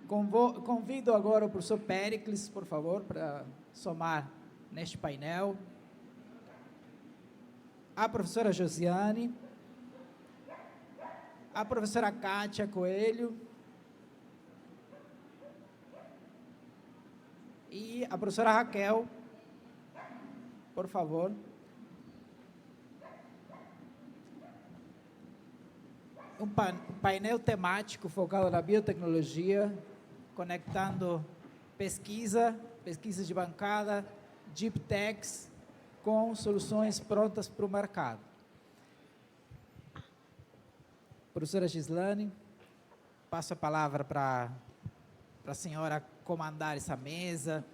Convido agora o professor Péricles, por favor, para somar neste painel. A professora Josiane, a professora Kátia Coelho e a professora Raquel, por favor. Um painel temático focado na biotecnologia, conectando pesquisas de bancada, deep techs, com soluções prontas para o mercado. Professora Gislane, passo a palavra para a senhora comandar essa mesa,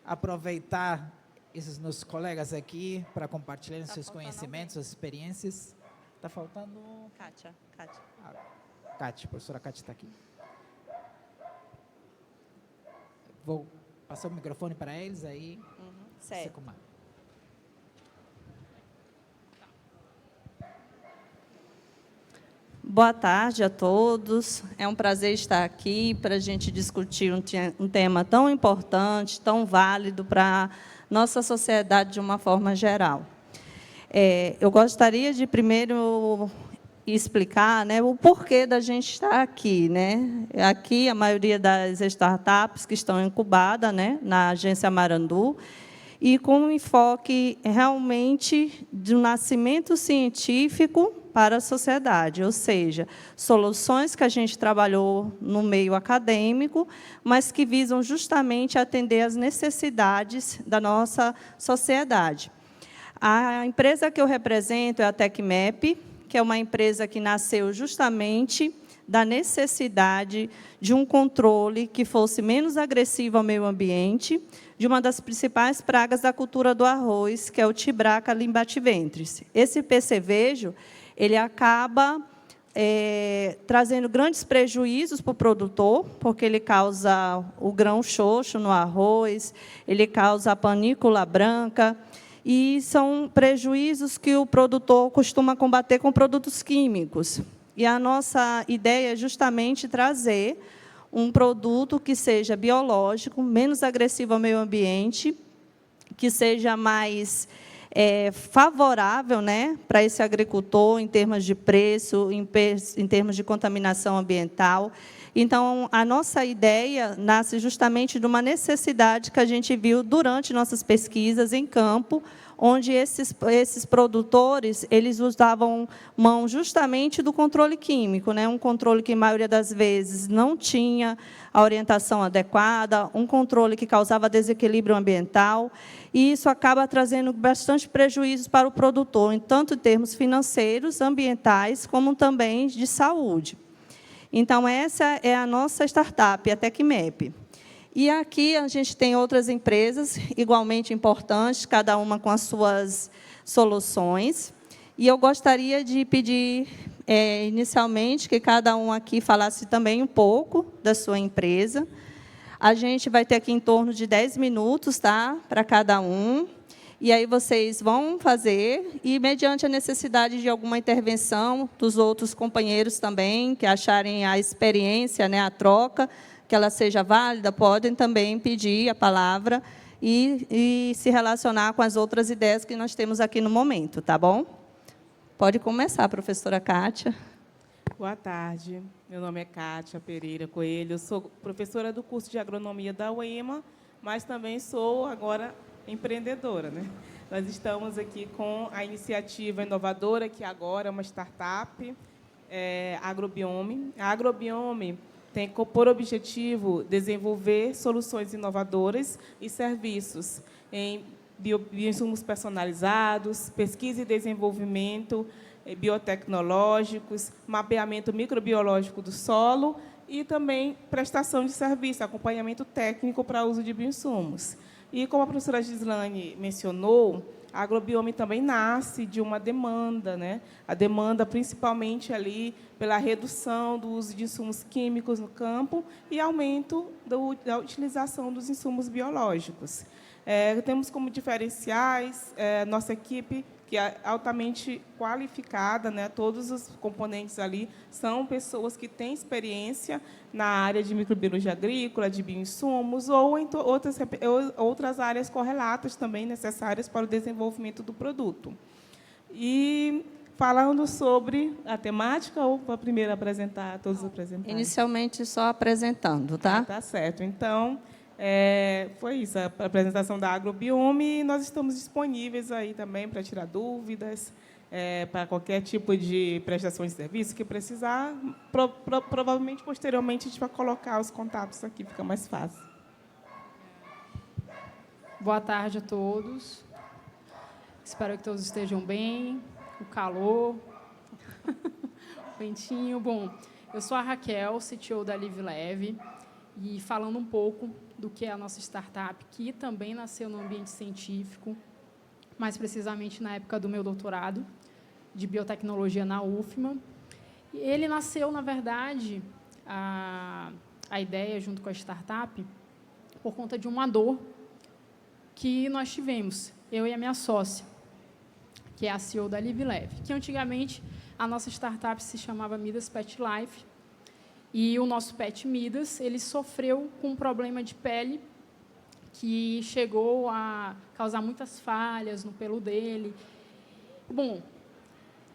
aproveitar esses nossos colegas aqui para compartilharem seus conhecimentos, suas experiências. Está faltando... Kátia. Kátia, a professora Kátia está aqui. Vou passar o microfone para eles, aí você comanda. Boa tarde a todos. É um prazer estar aqui para a gente discutir um tema tão importante, tão válido para a nossa sociedade de uma forma geral. Eu gostaria de primeiro explicar, né, o porquê da gente estar aqui, né? Aqui, a maioria das startups que estão incubadas, né, na Agência Marandu, e com um enfoque realmente de um nascimento científico para a sociedade, ou seja, soluções que a gente trabalhou no meio acadêmico, mas que visam justamente atender às necessidades da nossa sociedade. A empresa que eu represento é a TecMap, que é uma empresa que nasceu justamente da necessidade de um controle que fosse menos agressivo ao meio ambiente, de uma das principais pragas da cultura do arroz, que é o Tibraca limbativentris. Esse percevejo, ele acaba trazendo grandes prejuízos para o produtor, porque ele causa o grão xoxo no arroz, ele causa a panícula branca, e são prejuízos que o produtor costuma combater com produtos químicos. E a nossa ideia é justamente trazer um produto que seja biológico, menos agressivo ao meio ambiente, que seja mais favorável, né, para esse agricultor em termos de preço, em termos de contaminação ambiental. Então, a nossa ideia nasce justamente de uma necessidade que a gente viu durante nossas pesquisas em campo, onde esses produtores eles usavam mão justamente do controle químico, né? Um controle que, a maioria das vezes, não tinha a orientação adequada, um controle que causava desequilíbrio ambiental, e isso acaba trazendo bastante prejuízos para o produtor, tanto em termos financeiros, ambientais, como também de saúde. Então, essa é a nossa startup, a TecMap. E aqui a gente tem outras empresas igualmente importantes, cada uma com as suas soluções. E eu gostaria de pedir, inicialmente, que cada um aqui falasse também um pouco da sua empresa. A gente vai ter aqui em torno de 10 minutos, tá, para cada um. E aí vocês vão fazer, e mediante a necessidade de alguma intervenção dos outros companheiros também, que acharem a experiência, né, a troca, que ela seja válida, podem também pedir a palavra e se relacionar com as outras ideias que nós temos aqui no momento, tá bom? Pode começar, professora Kátia. Boa tarde, meu nome é Kátia Pereira Coelho, eu sou professora do curso de agronomia da UEMA, mas também sou agora empreendedora, né? Nós estamos aqui com a iniciativa inovadora, que agora é uma startup, Agrobiome. A Agrobiome tem por objetivo desenvolver soluções inovadoras e serviços em bioinsumos personalizados, pesquisa e desenvolvimento biotecnológicos, mapeamento microbiológico do solo e também prestação de serviço, acompanhamento técnico para uso de bioinsumos. E, como a professora Gislane mencionou, a Agrobiome também nasce de uma demanda, né? A demanda, principalmente, ali pela redução do uso de insumos químicos no campo e aumento da utilização dos insumos biológicos. Temos como diferenciais nossa equipe, que é altamente qualificada, né? Todos os componentes ali são pessoas que têm experiência na área de microbiologia agrícola, de bioinsumos, ou em outras áreas correlatas também necessárias para o desenvolvimento do produto. E falando sobre a temática, ou para primeiro apresentar todos os apresentantes? Inicialmente, só apresentando, tá? Tá certo. Então, foi isso, a apresentação da Agrobiome, e nós estamos disponíveis aí também para tirar dúvidas, para qualquer tipo de prestação de serviço que precisar. Provavelmente, posteriormente, a gente vai colocar os contatos aqui, fica mais fácil. Boa tarde a todos. Espero que todos estejam bem. O calor, o ventinho. Bom, eu sou a Raquel, CTO da Live Leve, e falando um pouco do que é a nossa startup, que também nasceu no ambiente científico, mais precisamente na época do meu doutorado de biotecnologia na UFMA. E ele nasceu, na verdade, a ideia, junto com a startup, por conta de uma dor que nós tivemos, eu e a minha sócia, que é a CEO da Live Leve, que antigamente a nossa startup se chamava Midas Pet Life, e o nosso pet Midas, ele sofreu com um problema de pele que chegou a causar muitas falhas no pelo dele. Bom,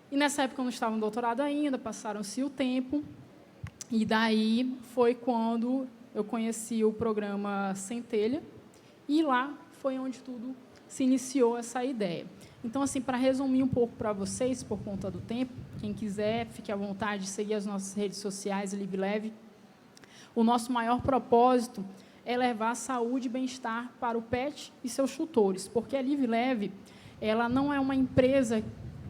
e nessa época eu não estava no doutorado ainda, passaram-se o tempo, e daí foi quando eu conheci o programa Centelha, e lá foi onde tudo se iniciou essa ideia. Então, assim, para resumir um pouco para vocês, por conta do tempo, quem quiser, fique à vontade de seguir as nossas redes sociais, Live Leve. O nosso maior propósito é levar saúde e bem-estar para o pet e seus tutores, porque a Live Leve, ela não é uma empresa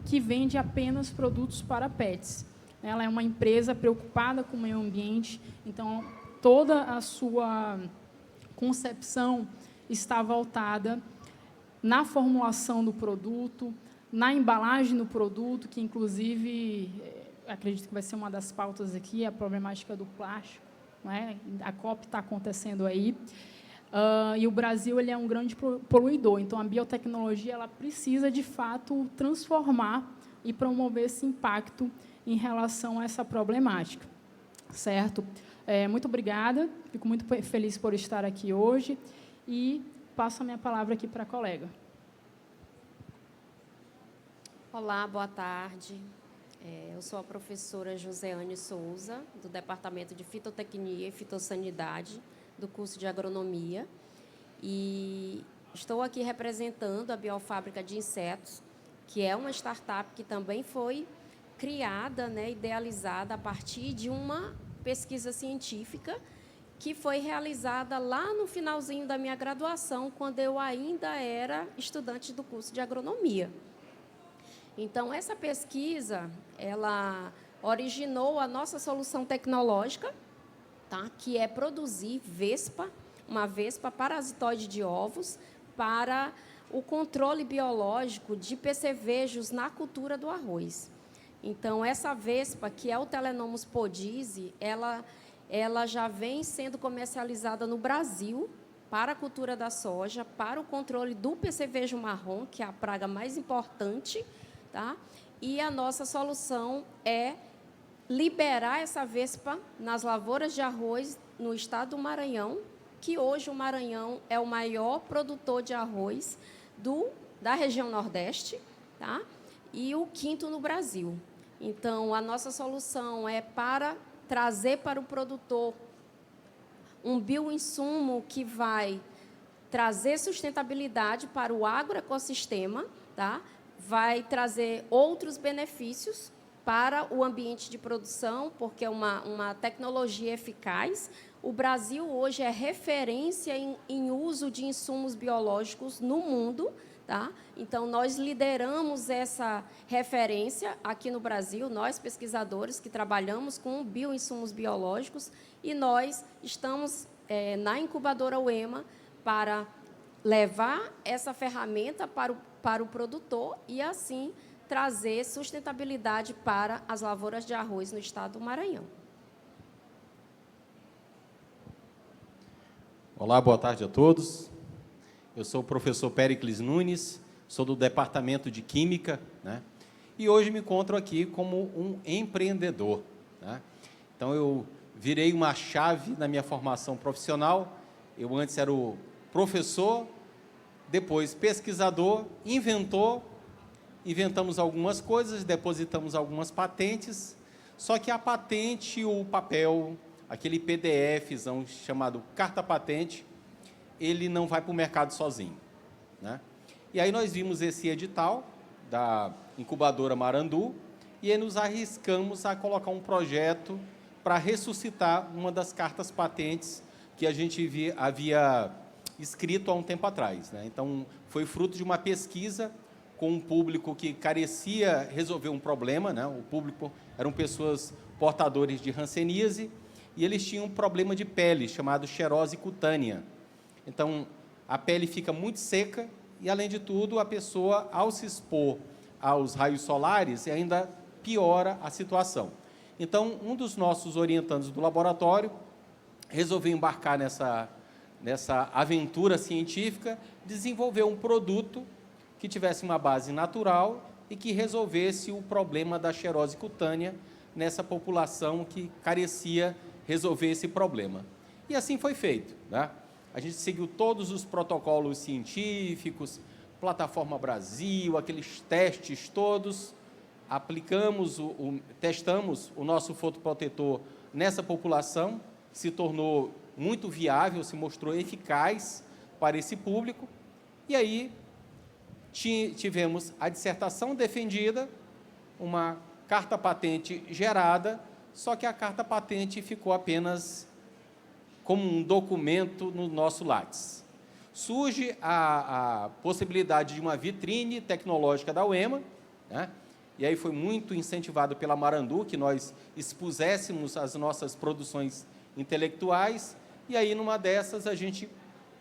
que vende apenas produtos para pets. Ela é uma empresa preocupada com o meio ambiente, então, toda a sua concepção está voltada na formulação do produto, na embalagem do produto, que, inclusive, acredito que vai ser uma das pautas aqui, a problemática do plástico, não é? A COP está acontecendo aí, e o Brasil ele é um grande poluidor, então a biotecnologia ela precisa, de fato, transformar e promover esse impacto em relação a essa problemática. Certo? Muito obrigada, fico muito feliz por estar aqui hoje, e passo a minha palavra aqui para a colega. Olá, boa tarde. Eu sou a professora Joseane Souza, do Departamento de Fitotecnia e Fitossanidade, do curso de Agronomia. E estou aqui representando a Biofábrica de Insetos, que é uma startup que também foi criada, né, idealizada a partir de uma pesquisa científica que foi realizada lá no finalzinho da minha graduação, quando eu ainda era estudante do curso de agronomia. Então, essa pesquisa, ela originou a nossa solução tecnológica, tá? Que é produzir uma vespa parasitoide de ovos, para o controle biológico de percevejos na cultura do arroz. Então, essa vespa, que é o Telenomus podise, ela já vem sendo comercializada no Brasil para a cultura da soja, para o controle do percevejo marrom, que é a praga mais importante, tá? E a nossa solução é liberar essa vespa nas lavouras de arroz no estado do Maranhão, que hoje o Maranhão é o maior produtor de arroz da região Nordeste, tá? E o 5º no Brasil. Então, a nossa solução é para trazer para o produtor um bioinsumo que vai trazer sustentabilidade para o agroecossistema, tá? Vai trazer outros benefícios para o ambiente de produção, porque é uma tecnologia eficaz. O Brasil hoje é referência em uso de insumos biológicos no mundo, tá? Então, nós lideramos essa referência aqui no Brasil, nós, pesquisadores, que trabalhamos com bioinsumos biológicos, e nós estamos na incubadora UEMA para levar essa ferramenta para o produtor e, assim, trazer sustentabilidade para as lavouras de arroz no estado do Maranhão. Olá, boa tarde a todos. Eu sou o professor Péricles Nunes, sou do Departamento de Química, né? E hoje me encontro aqui como um empreendedor, né? Então, eu virei uma chave na minha formação profissional. Eu antes era o professor, depois pesquisador, inventor, inventamos algumas coisas, depositamos algumas patentes, só que a patente, o papel, aquele PDFzão chamado carta patente, ele não vai para o mercado sozinho, né? E aí nós vimos esse edital da incubadora Marandu e aí nos arriscamos a colocar um projeto para ressuscitar uma das cartas patentes que a gente havia escrito há um tempo atrás, né? Então, foi fruto de uma pesquisa com um público que carecia resolver um problema, né? O público eram pessoas portadores de hanseníase e eles tinham um problema de pele chamado xerose cutânea. Então, a pele fica muito seca e, além de tudo, a pessoa, ao se expor aos raios solares, ainda piora a situação. Então, um dos nossos orientandos do laboratório resolveu embarcar nessa aventura científica, desenvolver um produto que tivesse uma base natural e que resolvesse o problema da xerose cutânea nessa população que carecia resolver esse problema. E assim foi feito, né? A gente seguiu todos os protocolos científicos, Plataforma Brasil, aqueles testes todos, testamos o nosso fotoprotetor nessa população, se tornou muito viável, se mostrou eficaz para esse público, e aí tivemos a dissertação defendida, uma carta patente gerada, só que a carta patente ficou apenas como um documento no nosso Lattes. Surge a possibilidade de uma vitrine tecnológica da UEMA, né? E aí foi muito incentivado pela Marandu, que nós expuséssemos as nossas produções intelectuais, e aí, numa dessas, a gente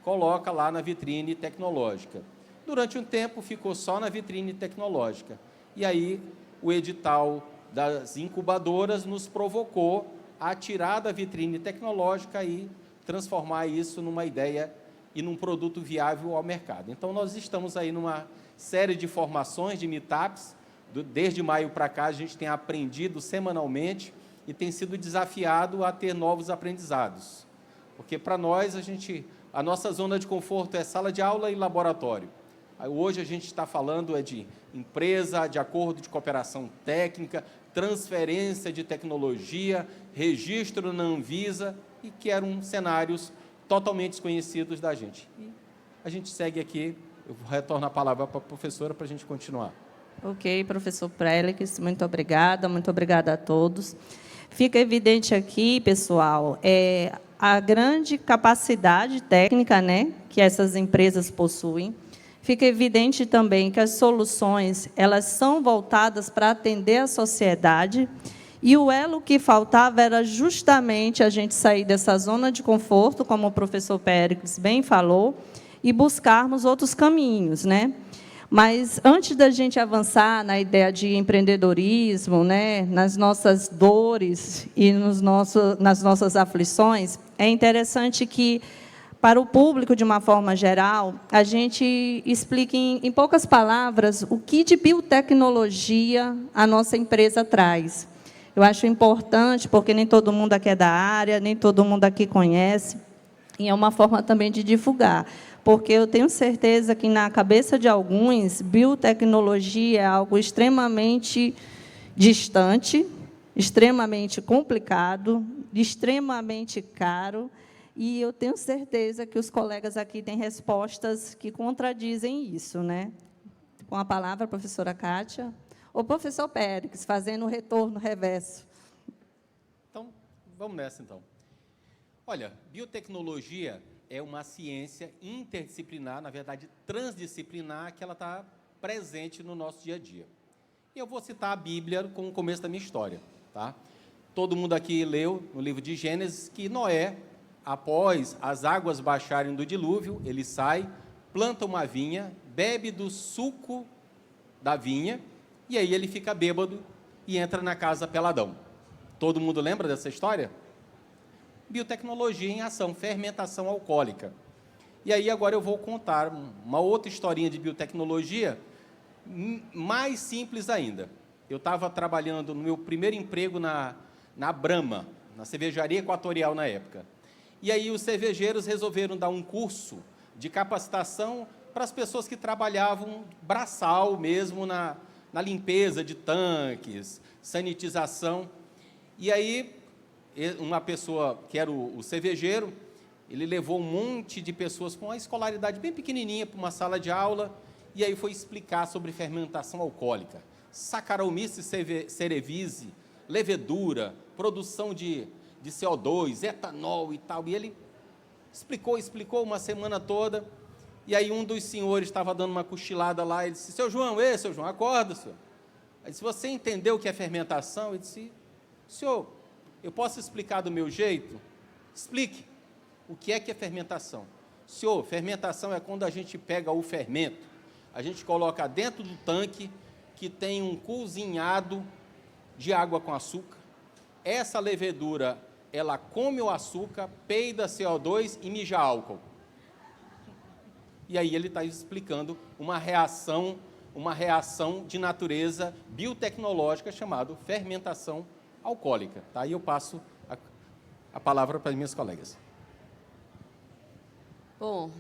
coloca lá na vitrine tecnológica. Durante um tempo, ficou só na vitrine tecnológica. E aí, o edital das incubadoras nos provocou a tirar da vitrine tecnológica e transformar isso numa ideia e num produto viável ao mercado. Então, nós estamos aí numa série de formações, de meetups. Desde maio para cá, a gente tem aprendido semanalmente e tem sido desafiado a ter novos aprendizados. Porque, para nós, a nossa zona de conforto é sala de aula e laboratório. Hoje, a gente está falando de empresa, de acordo de cooperação técnica, transferência de tecnologia, registro na Anvisa, e que eram cenários totalmente desconhecidos da gente. E a gente segue aqui, eu vou retornar a palavra para a professora para a gente continuar. Ok, professor Prélix, muito obrigada a todos. Fica evidente aqui, pessoal, a grande capacidade técnica, né, que essas empresas possuem. Fica evidente também que as soluções elas são voltadas para atender a sociedade, e o elo que faltava era justamente a gente sair dessa zona de conforto, como o professor Péricles bem falou, e buscarmos outros caminhos, né? Mas, antes da gente avançar na ideia de empreendedorismo, né, nas nossas dores e nas nossas aflições, é interessante que, para o público, de uma forma geral, a gente explique em poucas palavras o que de biotecnologia a nossa empresa traz. Eu acho importante, porque nem todo mundo aqui é da área, nem todo mundo aqui conhece, e é uma forma também de divulgar. Porque eu tenho certeza que, na cabeça de alguns, biotecnologia é algo extremamente distante, extremamente complicado, extremamente caro, e eu tenho certeza que os colegas aqui têm respostas que contradizem isso, né? Com a palavra, a professora Kátia. O professor Péricles, fazendo o retorno reverso. Então, vamos nessa, então. Olha, biotecnologia é uma ciência interdisciplinar, na verdade, transdisciplinar, que ela está presente no nosso dia a dia. E eu vou citar a Bíblia como o começo da minha história, tá? Todo mundo aqui leu no livro de Gênesis que Noé, após as águas baixarem do dilúvio, ele sai, planta uma vinha, bebe do suco da vinha, e aí ele fica bêbado e entra na casa peladão. Todo mundo lembra dessa história? Biotecnologia em ação, fermentação alcoólica. E aí agora eu vou contar uma outra historinha de biotecnologia, mais simples ainda. Eu estava trabalhando no meu primeiro emprego na Brahma, na cervejaria Equatorial na época. E aí os cervejeiros resolveram dar um curso de capacitação para as pessoas que trabalhavam braçal mesmo na limpeza de tanques, sanitização. E aí uma pessoa que era o cervejeiro, ele levou um monte de pessoas com uma escolaridade bem pequenininha para uma sala de aula, e aí foi explicar sobre fermentação alcoólica, Saccharomyces cerevisiae, levedura, produção de CO2, etanol e tal. E ele explicou uma semana toda, e aí um dos senhores estava dando uma cochilada lá, e disse, seu João, acorda, senhor. Aí disse, você entendeu o que é fermentação? Ele disse, senhor, eu posso explicar do meu jeito? Explique. O que é fermentação? Senhor, fermentação é quando a gente pega o fermento, a gente coloca dentro do tanque que tem um cozinhado de água com açúcar. Essa levedura, ela come o açúcar, peida CO2 e mija álcool. E aí ele está explicando uma reação de natureza biotecnológica chamada fermentação alcoólica. Tá? Aí eu passo a palavra para as minhas colegas. Bom,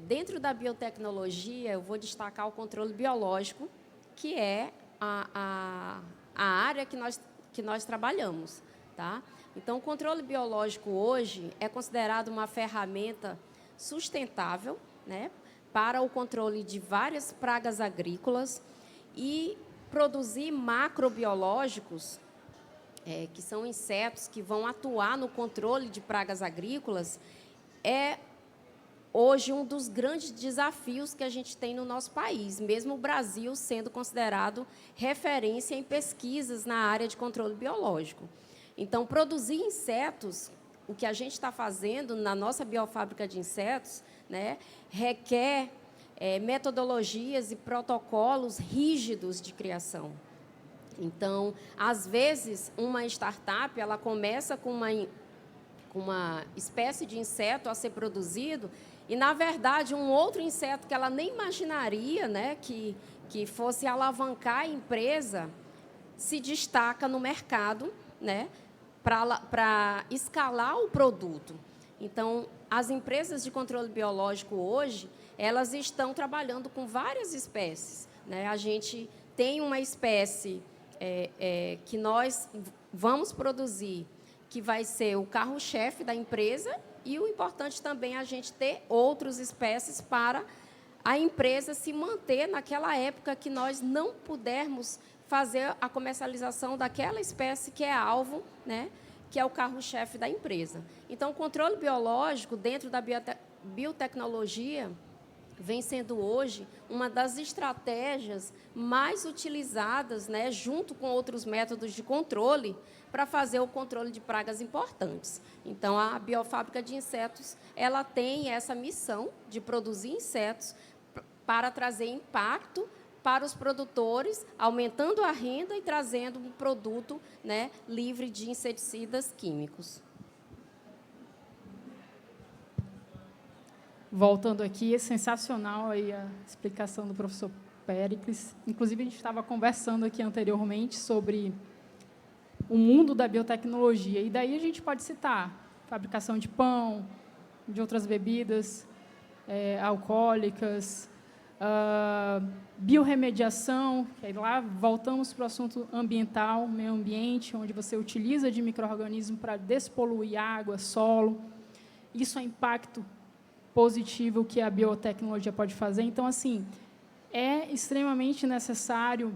dentro da biotecnologia, eu vou destacar o controle biológico, que é a área que nós trabalhamos. Tá? Então, o controle biológico hoje é considerado uma ferramenta sustentável, né, para o controle de várias pragas agrícolas e produzir macrobiológicos, que são insetos que vão atuar no controle de pragas agrícolas, é hoje um dos grandes desafios que a gente tem no nosso país, mesmo o Brasil sendo considerado referência em pesquisas na área de controle biológico. Então, produzir insetos, o que a gente está fazendo na nossa biofábrica de insetos, né, requer metodologias e protocolos rígidos de criação. Então, às vezes, uma startup ela começa com uma espécie de inseto a ser produzido e, na verdade, um outro inseto que ela nem imaginaria, né, que fosse alavancar a empresa, se destaca no mercado, né, para escalar o produto. Então, as empresas de controle biológico hoje, elas estão trabalhando com várias espécies. Né? A gente tem uma espécie que nós vamos produzir, que vai ser o carro-chefe da empresa, e o importante também é a gente ter outras espécies para a empresa se manter naquela época que nós não pudermos fazer a comercialização daquela espécie que é alvo, né, que é o carro-chefe da empresa. Então, o controle biológico dentro da biotecnologia vem sendo hoje uma das estratégias mais utilizadas, né, junto com outros métodos de controle, para fazer o controle de pragas importantes. Então, a biofábrica de insetos ela tem essa missão de produzir insetos para trazer impacto para os produtores, aumentando a renda e trazendo um produto, né, livre de inseticidas químicos. Voltando aqui, é sensacional aí a explicação do professor Péricles. Inclusive, a gente estava conversando aqui anteriormente sobre o mundo da biotecnologia. E daí a gente pode citar fabricação de pão, de outras bebidas alcoólicas, biorremediação, que aí lá voltamos para o assunto ambiental, meio ambiente, onde você utiliza de micro-organismos para despoluir água, solo. Isso é impacto positivo que a biotecnologia pode fazer. Então, assim, é extremamente necessário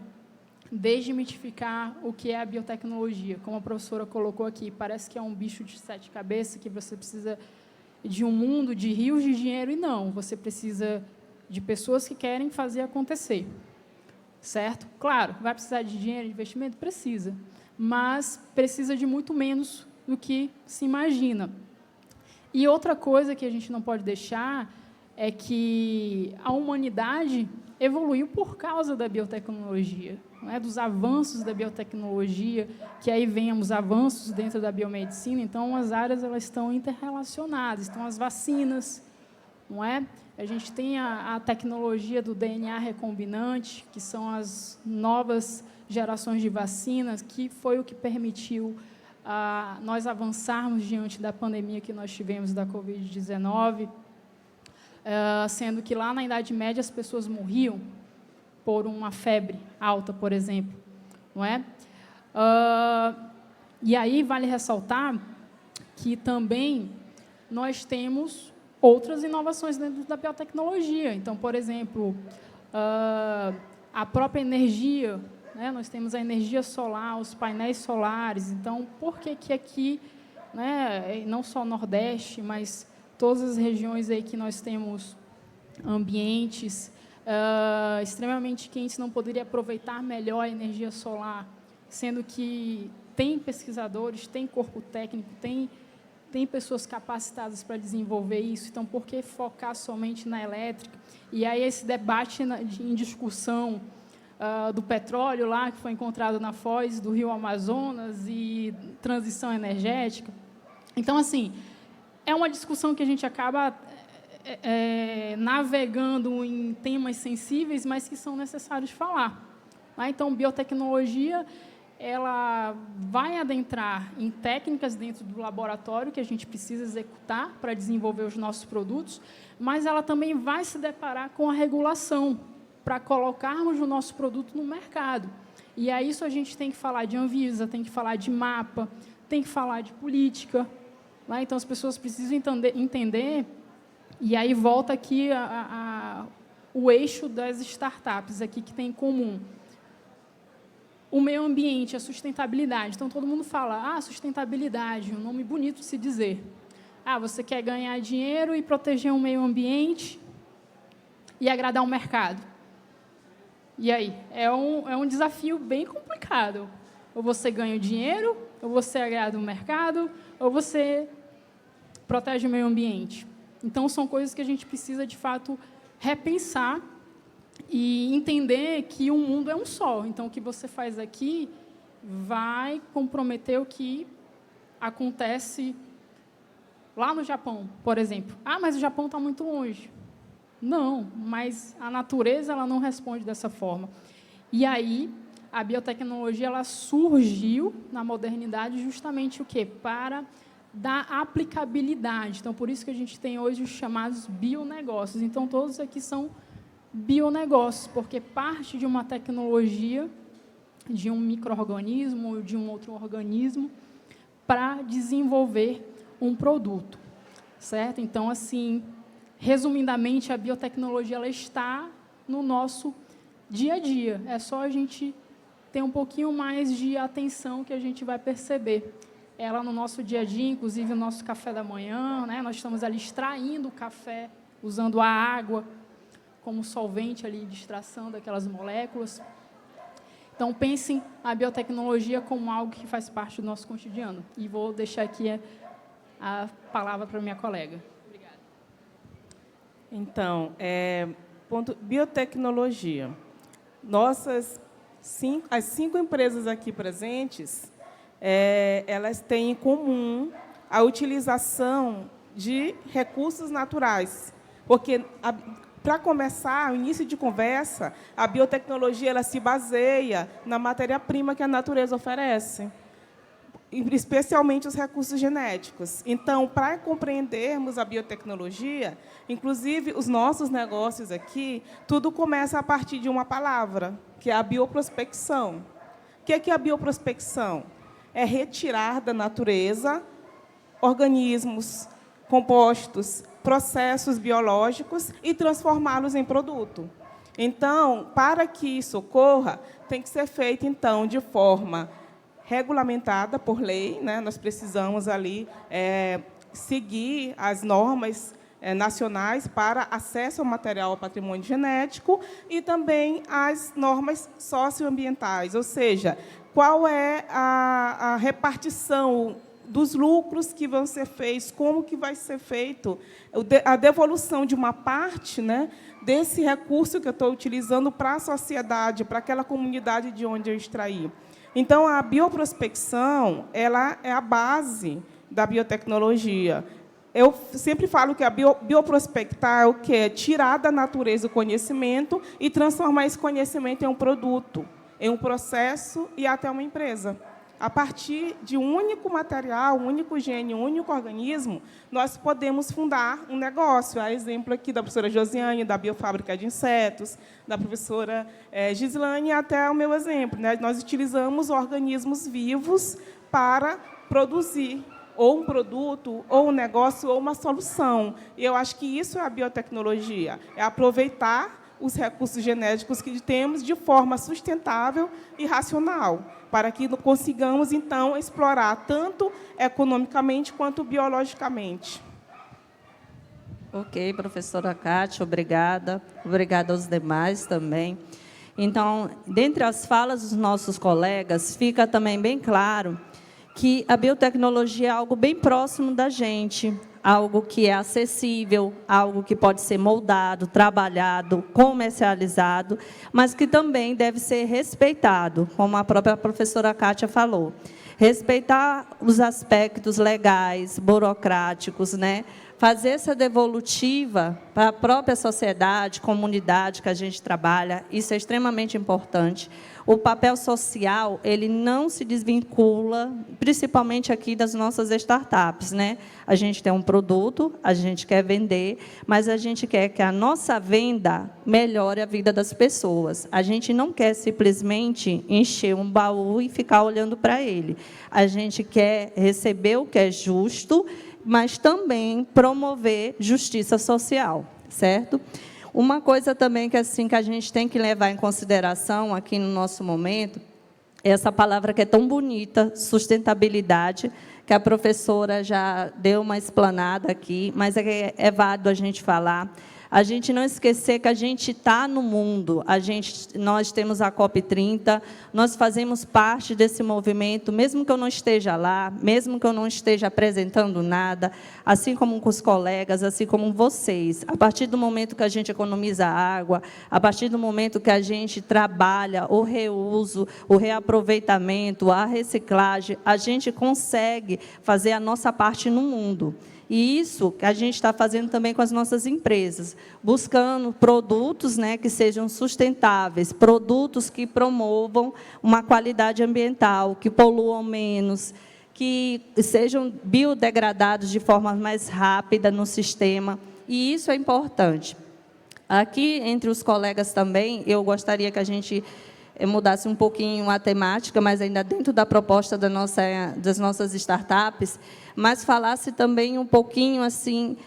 desmitificar o que é a biotecnologia. Como a professora colocou aqui, parece que é um bicho de 7 cabeças, que você precisa de um mundo de rios de dinheiro, e não, você precisa de pessoas que querem fazer acontecer. Certo? Claro, vai precisar de dinheiro, de investimento? Precisa, mas precisa de muito menos do que se imagina. E outra coisa que a gente não pode deixar é que a humanidade evoluiu por causa da biotecnologia, não é? Dos avanços da biotecnologia, que aí vem os avanços dentro da biomedicina. Então, as áreas elas estão interrelacionadas, estão as vacinas, não é? A gente tem a tecnologia do DNA recombinante, que são as novas gerações de vacinas, que foi o que permitiu nós avançarmos diante da pandemia que nós tivemos da Covid-19, sendo que lá na Idade Média as pessoas morriam por uma febre alta, por exemplo, não é? E aí vale ressaltar que também nós temos outras inovações dentro da biotecnologia. Então, por exemplo, a própria energia, né? Nós temos a energia solar, os painéis solares. Então, por que aqui, né, não só o Nordeste, mas todas as regiões aí que nós temos ambientes extremamente quentes, não poderia aproveitar melhor a energia solar, sendo que tem pesquisadores, tem corpo técnico, tem pessoas capacitadas para desenvolver isso, então por que focar somente na elétrica? E aí esse debate em discussão do petróleo lá, que foi encontrado na foz do Rio Amazonas, e transição energética. Então, assim, é uma discussão que a gente acaba navegando em temas sensíveis, mas que são necessários de falar. Então, biotecnologia, ela vai adentrar em técnicas dentro do laboratório que a gente precisa executar para desenvolver os nossos produtos, mas ela também vai se deparar com a regulação para colocarmos o nosso produto no mercado. E a isso a gente tem que falar de Anvisa, tem que falar de mapa, tem que falar de política. Então, as pessoas precisam entender, e aí volta aqui o eixo das startups aqui que tem em comum. O meio ambiente, a sustentabilidade. Então, todo mundo fala, sustentabilidade, um nome bonito de se dizer. Você quer ganhar dinheiro e proteger o meio ambiente e agradar o mercado. E aí? É um desafio bem complicado. Ou você ganha o dinheiro, ou você agrada o mercado, ou você protege o meio ambiente. Então, são coisas que a gente precisa, de fato, repensar e entender que o mundo é um só. Então, o que você faz aqui vai comprometer o que acontece lá no Japão, por exemplo. Mas o Japão está muito longe. Não, mas a natureza ela não responde dessa forma. E aí, a biotecnologia ela surgiu na modernidade justamente o quê? Para dar aplicabilidade. Então, por isso que a gente tem hoje os chamados bionegócios. Então, todos aqui são bionegócios, porque parte de uma tecnologia, de um micro-organismo ou de um outro organismo, para desenvolver um produto, certo? Então, assim, resumidamente, a biotecnologia ela está no nosso dia a dia. É só a gente ter um pouquinho mais de atenção que a gente vai perceber. Ela no nosso dia a dia, inclusive o nosso café da manhã, né? Nós estamos ali extraindo o café, usando a água como solvente ali de extração daquelas moléculas. Então, pensem a biotecnologia como algo que faz parte do nosso cotidiano. E vou deixar aqui a palavra para a minha colega. Obrigada. Então, biotecnologia. As 5 empresas aqui presentes, elas têm em comum a utilização de recursos naturais, porque para começar, o início de conversa, a biotecnologia ela se baseia na matéria-prima que a natureza oferece, especialmente os recursos genéticos. Então, para compreendermos a biotecnologia, inclusive os nossos negócios aqui, tudo começa a partir de uma palavra, que é a bioprospecção. O que é a bioprospecção? É retirar da natureza organismos, compostos, processos biológicos e transformá-los em produto. Então, para que isso ocorra, tem que ser feito, então, de forma regulamentada por lei, né? Nós precisamos ali seguir as normas nacionais para acesso ao material ao patrimônio genético e também as normas socioambientais, ou seja, qual é a repartição dos lucros que vão ser feitos, como que vai ser feito a devolução de uma parte, né, desse recurso que eu estou utilizando para a sociedade, para aquela comunidade de onde eu extraí. Então, a bioprospecção ela é a base da biotecnologia. eu sempre falo que a bioprospectar é o quê? É tirar da natureza o conhecimento e transformar esse conhecimento em um produto, em um processo e até uma empresa. A partir de um único material, um único gene, um único organismo, nós podemos fundar um negócio. Há exemplo aqui da professora Josiane, da Biofábrica de Insetos, da professora Gislane, até o meu exemplo, né? Nós utilizamos organismos vivos para produzir ou um produto, ou um negócio, ou uma solução. E eu acho que isso é a biotecnologia, é aproveitar os recursos genéticos que temos de forma sustentável e racional, para que consigamos, então, explorar tanto economicamente quanto biologicamente. Ok, professora Kátia, obrigada. Obrigada aos demais também. Então, dentre as falas dos nossos colegas, fica também bem claro que a biotecnologia é algo bem próximo da gente, algo que é acessível, algo que pode ser moldado, trabalhado, comercializado, mas que também deve ser respeitado, como a própria professora Kátia falou. Respeitar os aspectos legais, burocráticos, né? Fazer essa devolutiva para a própria sociedade, comunidade que a gente trabalha, isso é extremamente importante. O papel social, ele não se desvincula, principalmente aqui das nossas startups, né? A gente tem um produto, a gente quer vender, mas a gente quer que a nossa venda melhore a vida das pessoas. A gente não quer simplesmente encher um baú e ficar olhando para ele. A gente quer receber o que é justo, mas também promover justiça social, certo? Uma coisa também que, assim, que a gente tem que levar em consideração aqui no nosso momento, é essa palavra que é tão bonita, sustentabilidade, que a professora já deu uma explanada aqui, mas é válido a gente falar. A gente não esquecer que a gente está no mundo, nós temos a COP30, nós fazemos parte desse movimento, mesmo que eu não esteja lá, mesmo que eu não esteja apresentando nada, assim como com os colegas, assim como vocês. A partir do momento que a gente economiza água, a partir do momento que a gente trabalha o reuso, o reaproveitamento, a reciclagem, a gente consegue fazer a nossa parte no mundo. E isso que a gente está fazendo também com as nossas empresas, buscando produtos, né, que sejam sustentáveis, produtos que promovam uma qualidade ambiental, que poluam menos, que sejam biodegradados de forma mais rápida no sistema. E isso é importante. Aqui, entre os colegas também, eu gostaria que a gente mudasse um pouquinho a temática, mas ainda dentro da proposta das nossas startups, mas falasse também um pouquinho assim,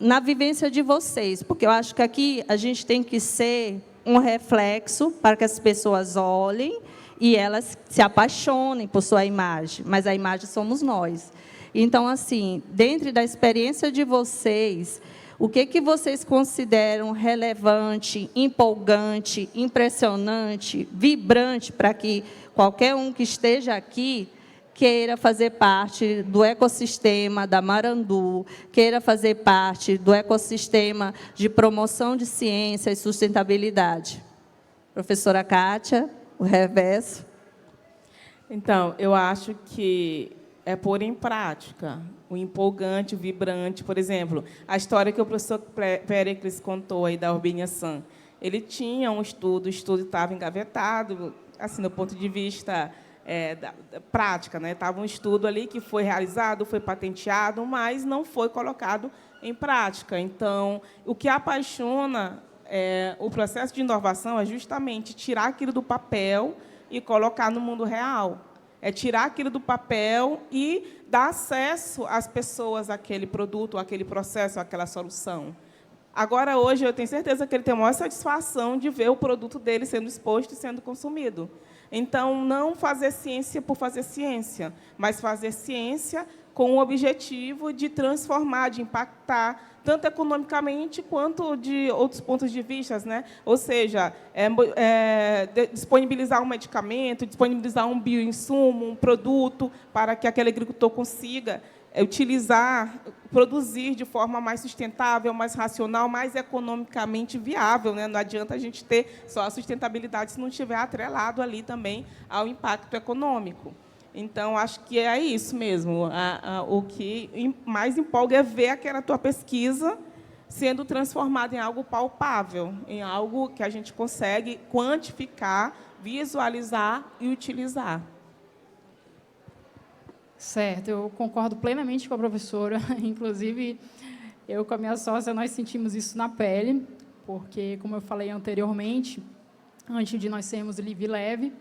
na vivência de vocês, porque eu acho que aqui a gente tem que ser um reflexo para que as pessoas olhem e elas se apaixonem por sua imagem, mas a imagem somos nós. Então, assim, dentro da experiência de vocês, o que vocês consideram relevante, empolgante, impressionante, vibrante, para que qualquer um que esteja aqui queira fazer parte do ecossistema da Marandu, queira fazer parte do ecossistema de promoção de ciência e sustentabilidade? Professora Kátia, o reverso. Então, eu acho que é pôr em prática o empolgante, o vibrante. Por exemplo, a história que o professor Péricles contou aí da Urbina San. Ele tinha um estudo, o estudo estava engavetado, assim, do ponto de vista da prática, né? Estava um estudo ali que foi realizado, foi patenteado, mas não foi colocado em prática. Então, o que apaixona o processo de inovação é justamente tirar aquilo do papel e colocar no mundo real. É tirar aquilo do papel e dar acesso às pessoas àquele produto, àquele processo, àquela solução. Agora, hoje, eu tenho certeza que ele tem a maior satisfação de ver o produto dele sendo exposto e sendo consumido. Então, não fazer ciência por fazer ciência, mas fazer ciência com o objetivo de transformar, de impactar, tanto economicamente quanto de outros pontos de vista, né? Ou seja, disponibilizar um medicamento, disponibilizar um bioinsumo, um produto, para que aquele agricultor consiga utilizar, produzir de forma mais sustentável, mais racional, mais economicamente viável, né? Não adianta a gente ter só a sustentabilidade se não estiver atrelado ali também ao impacto econômico. Então, acho que é isso mesmo. O que mais empolga é ver aquela tua pesquisa sendo transformada em algo palpável, em algo que a gente consegue quantificar, visualizar e utilizar. Certo, eu concordo plenamente com a professora. Inclusive, eu com a minha sócia, nós sentimos isso na pele, porque, como eu falei anteriormente, antes de nós sermos Live Leve,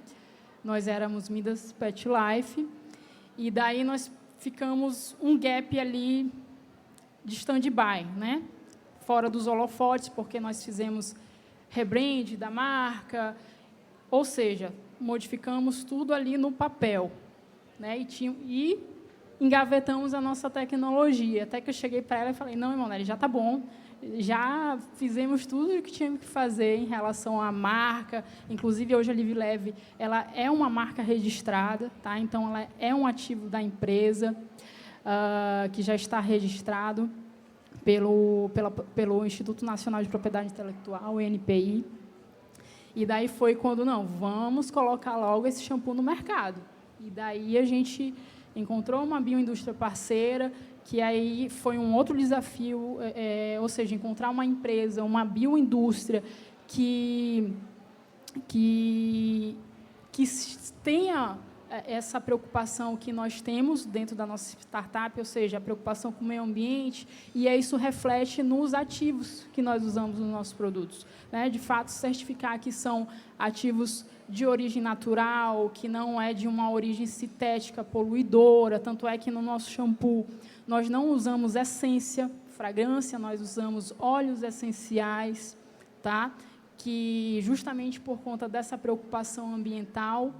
nós éramos Midas Pet Life, e daí nós ficamos um gap ali de stand-by, né? Fora dos holofotes, porque nós fizemos rebrand da marca, ou seja, modificamos tudo ali no papel, né? E engavetamos a nossa tecnologia. Até que eu cheguei para ela e falei, não, Emanuele, já está bom, já fizemos tudo o que tínhamos que fazer em relação à marca. Inclusive, hoje a Live Leve ela é uma marca registrada, tá? Então, ela é um ativo da empresa, que já está registrado pelo Instituto Nacional de Propriedade Intelectual, o INPI. E daí foi quando, não, vamos colocar logo esse shampoo no mercado. E daí a gente encontrou uma bioindústria parceira, que aí foi um outro desafio, ou seja, encontrar uma empresa, uma bioindústria que tenha essa preocupação que nós temos dentro da nossa startup, ou seja, a preocupação com o meio ambiente, e isso reflete nos ativos que nós usamos nos nossos produtos, né? De fato, certificar que são ativos de origem natural, que não é de uma origem sintética poluidora, tanto é que no nosso shampoo nós não usamos essência, fragrância, nós usamos óleos essenciais, tá? Que justamente por conta dessa preocupação ambiental.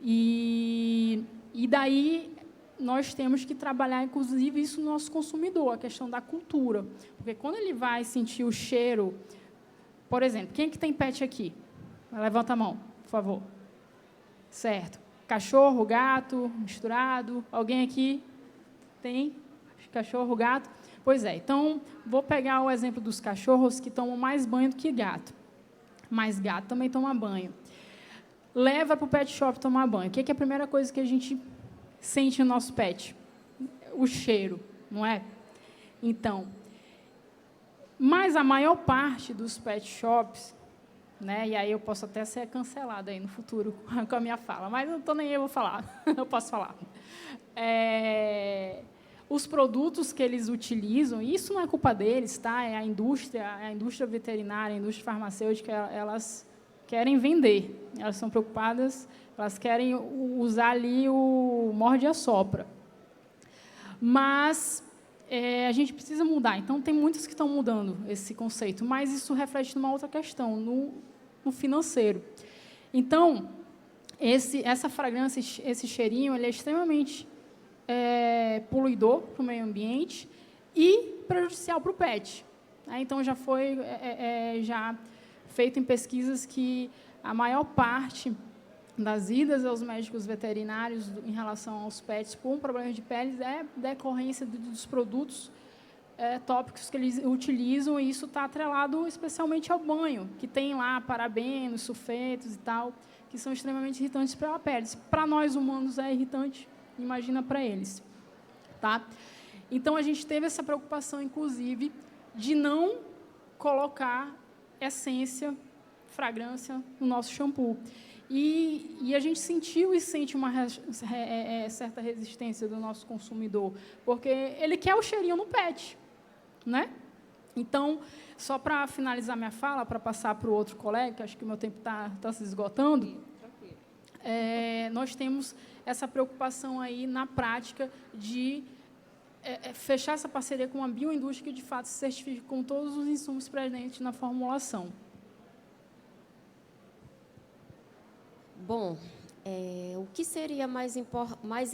E daí nós temos que trabalhar, inclusive, isso no nosso consumidor, a questão da cultura. Porque quando ele vai sentir o cheiro, por exemplo, quem é que tem pet aqui? Levanta a mão, por favor. Certo. Cachorro, gato, misturado. Alguém aqui tem cachorro, gato? Pois é. Então, vou pegar o exemplo dos cachorros que tomam mais banho do que gato. Mas gato também toma banho. Leva para o pet shop tomar banho. O que é a primeira coisa que a gente sente no nosso pet? O cheiro, não é? Então, mas a maior parte dos pet shops, né, e aí eu posso até ser cancelada aí no futuro com a minha fala, mas não estou nem eu vou falar, eu posso falar. Os produtos que eles utilizam, e isso não é culpa deles, tá? É a indústria veterinária, a indústria farmacêutica, elas querem vender, elas são preocupadas, elas querem usar ali o morde e assopra. Mas a gente precisa mudar. Então, tem muitos que estão mudando esse conceito, mas isso reflete numa outra questão, no financeiro. Então, essa fragrância, esse cheirinho, ele é extremamente poluidor para o meio ambiente e prejudicial para o pet. Então, já foi já feito em pesquisas que a maior parte das idas aos médicos veterinários em relação aos pets com problemas de pele é decorrência dos produtos tópicos que eles utilizam, e isso está atrelado especialmente ao banho, que tem lá parabenos, sulfetos e tal, que são extremamente irritantes para a pele. Para nós humanos é irritante, imagina para eles. Tá? Então, a gente teve essa preocupação, inclusive, de não colocar essência, fragrância no nosso shampoo. E a gente sentiu e sente uma certa resistência do nosso consumidor, porque ele quer o cheirinho no pet, né? Então, só para finalizar minha fala, para passar para o outro colega, que acho que o meu tempo está se esgotando, nós temos essa preocupação aí na prática de fechar essa parceria com uma bioindústria que, de fato, se certifique com todos os insumos presentes na formulação. Bom, o que seria mais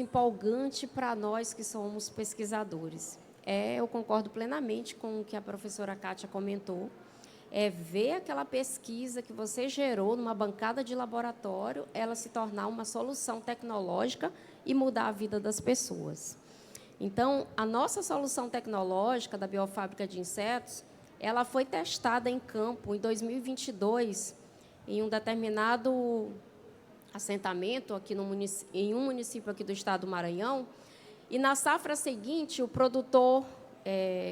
empolgante para nós que somos pesquisadores? Eu concordo plenamente com o que a professora Kátia comentou, ver aquela pesquisa que você gerou numa bancada de laboratório, ela se tornar uma solução tecnológica e mudar a vida das pessoas. Então, a nossa solução tecnológica da biofábrica de insetos, ela foi testada em campo em 2022, em um determinado assentamento aqui em um município aqui do estado do Maranhão, e na safra seguinte, o produtor,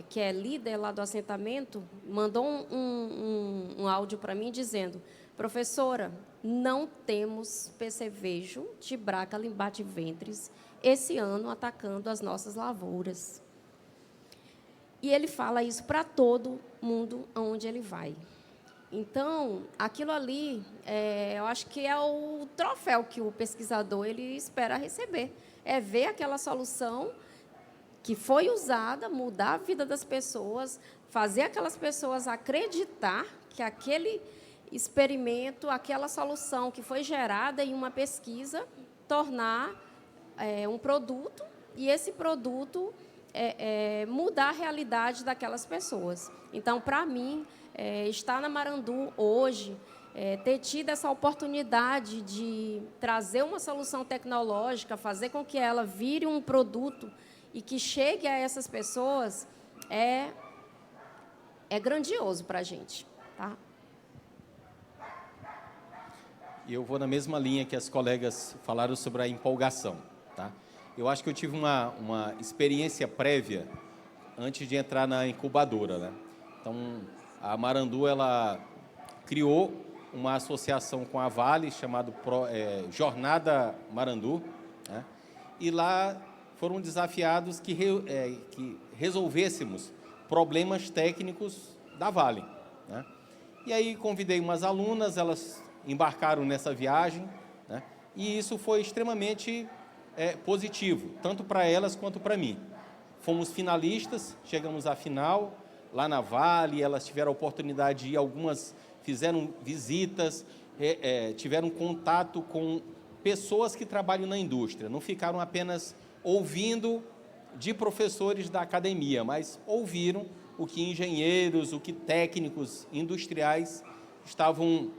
que é líder lá do assentamento, mandou um áudio para mim dizendo: professora, não temos percevejo de braca limbate-ventres esse ano atacando as nossas lavouras. E ele fala isso para todo mundo onde ele vai. Então, aquilo ali, eu acho que é o troféu que o pesquisador ele espera receber. É ver aquela solução que foi usada, mudar a vida das pessoas, fazer aquelas pessoas acreditar que aquele experimento, aquela solução que foi gerada em uma pesquisa, tornar um produto, e esse produto mudar a realidade daquelas pessoas. Então, para mim, estar na Marandu hoje, ter tido essa oportunidade de trazer uma solução tecnológica, fazer com que ela vire um produto e que chegue a essas pessoas, é grandioso para a gente. Tá? E eu vou na mesma linha que as colegas falaram sobre a empolgação. Tá? Eu acho que eu tive uma experiência prévia antes de entrar na incubadora. Né? Então, a Marandu ela criou uma associação com a Vale, chamada Jornada Marandu, né? E lá foram desafiados que resolvêssemos problemas técnicos da Vale. Né? E aí convidei umas alunas, elas embarcaram nessa viagem, né? E isso foi extremamente positivo, tanto para elas quanto para mim. Fomos finalistas, chegamos à final, lá na Vale, elas tiveram a oportunidade de ir, algumas fizeram visitas, tiveram contato com pessoas que trabalham na indústria, não ficaram apenas ouvindo de professores da academia, mas ouviram o que engenheiros, o que técnicos industriais estavam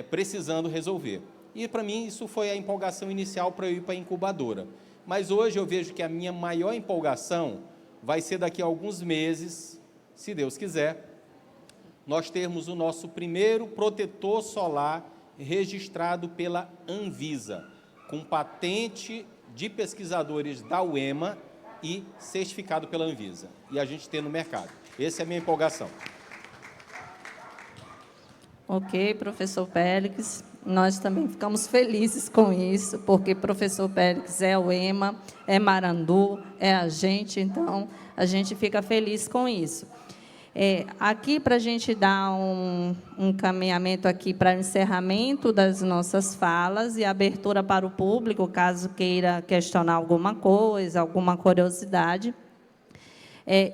precisando resolver. E, para mim, isso foi a empolgação inicial para eu ir para a incubadora. Mas hoje eu vejo que a minha maior empolgação vai ser daqui a alguns meses, se Deus quiser, nós termos o nosso primeiro protetor solar registrado pela Anvisa, com patente de pesquisadores da UEMA e certificado pela Anvisa. E a gente ter no mercado. Essa é a minha empolgação. Ok, professor Pélix. Nós também ficamos felizes com isso, porque professor Pélix é o UEMA, é Marandu, é a gente, então a gente fica feliz com isso. Aqui, para a gente dar um encaminhamento aqui para o encerramento das nossas falas e abertura para o público, caso queira questionar alguma coisa, alguma curiosidade,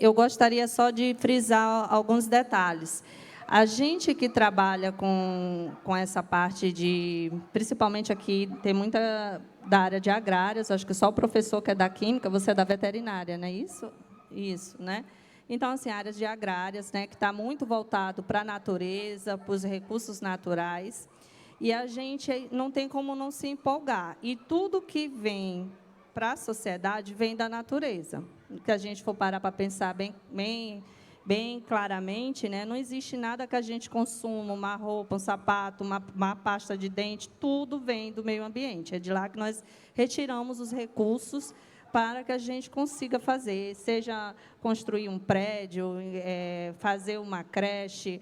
eu gostaria só de frisar alguns detalhes. A gente que trabalha com essa parte de, principalmente aqui, tem muita da área de agrárias, acho que só o professor que é da química, você é da veterinária, não é isso? Isso, né? Então, assim, áreas de agrárias, né, que está muito voltado para a natureza, para os recursos naturais, e a gente não tem como não se empolgar. E tudo que vem para a sociedade vem da natureza. Se a gente for parar para pensar bem claramente, né, não existe nada que a gente consuma, uma roupa, um sapato, uma pasta de dente, tudo vem do meio ambiente. É de lá que nós retiramos os recursos para que a gente consiga fazer, seja construir um prédio, fazer uma creche,